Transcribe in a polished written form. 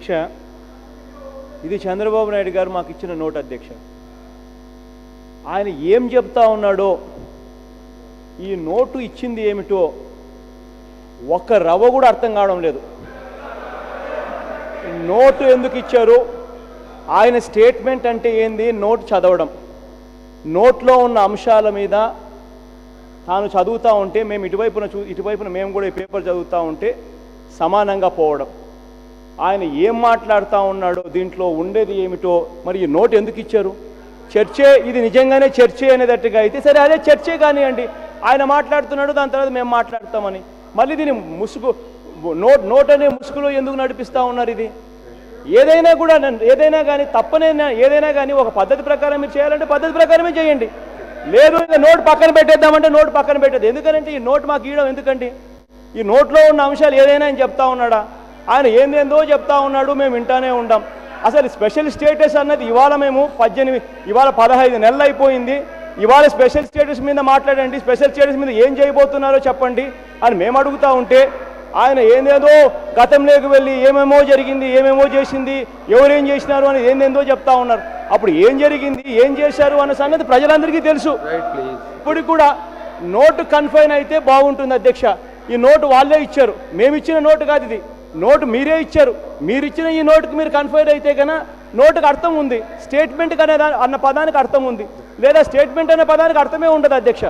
అధ్యక్ష, ఇది చంద్రబాబు నాయుడు గారు మాకు ఇచ్చిన నోట్ అధ్యక్ష. ఆయన ఏం చెప్తా ఉన్నాడో, ఈ నోటు ఇచ్చింది ఏమిటో ఒక్క రవ్వ కూడా అర్థం కావడం లేదు. నోటు ఎందుకు ఇచ్చారు, ఆయన స్టేట్మెంట్ అంటే ఏంది, నోటు చదవడం, నోట్లో ఉన్న అంశాల మీద తాను చదువుతూ ఉంటే మేము ఇటువైపున మేము కూడా ఈ పేపర్ చదువుతూ ఉంటే సమానంగా పోవడం, ఆయన ఏం మాట్లాడుతూ ఉన్నాడో, దీంట్లో ఉండేది ఏమిటో, మరి ఈ నోటు ఎందుకు ఇచ్చారు? చర్చే, ఇది నిజంగానే చర్చే అనేటట్టుగా అయితే సరే, అదే చర్చే కానివ్వండి. ఆయన మాట్లాడుతున్నాడు, దాని తర్వాత మేము మాట్లాడతామని మళ్ళీ దీన్ని ముసుగు నోట్ అనే ముసుగులో ఎందుకు నడిపిస్తూ ఉన్నారు? ఇది ఏదైనా కానీ తప్పనైనా ఏదైనా కానీ ఒక పద్ధతి ప్రకారం మీరు చేయాలంటే పద్ధతి ప్రకారమే చేయండి. లేదు నోట్ పక్కన పెట్టేద్దామంటే నోట్ పక్కన పెట్టేది. ఎందుకంటే ఈ నోట్ మాకు ఇవ్వడం ఎందుకండి? ఈ నోట్లో ఉన్న అంశాలు ఏదైనా ఆయన చెప్తా ఉన్నాడా? ఆయన ఏందేందో చెప్తా ఉన్నాడు, మేము వింటానే ఉంటాం. అసలు స్పెషల్ స్టేటస్ అన్నది ఇవాళ మేము 15 నెలలు అయిపోయింది. ఇవాళ స్పెషల్ స్టేటస్ మీద మాట్లాడండి, స్పెషల్ స్టేటస్ మీద ఏం చేయబోతున్నారో చెప్పండి అని మేము అడుగుతూ ఉంటే ఆయన ఏందేదో గతంలోకి వెళ్ళి ఏమేమో జరిగింది, ఏమేమో చేసింది, ఎవరేం చేసినారు అని ఏందేందో చెప్తా ఉన్నారు. అప్పుడు ఏం జరిగింది, ఏం చేశారు అన్న సంగతి ప్రజలందరికీ తెలుసు. ఇప్పుడు కూడా నోటు కన్ఫైన్ అయితే బాగుంటుంది అధ్యక్ష. ఈ నోటు వాళ్ళే ఇచ్చారు, మేము ఇచ్చిన నోటు కాదు ఇది. నోటు మీరే ఇచ్చారు. మీరు ఇచ్చిన ఈ నోటుకు మీరు కన్ఫైన్ అయితే కన్నా నోటుకు అర్థం ఉంది, స్టేట్మెంట్ అనే అన్న పదానికి అర్థం ఉంది, లేదా స్టేట్మెంట్ అనే పదానికి అర్థమే ఉండదు అధ్యక్ష.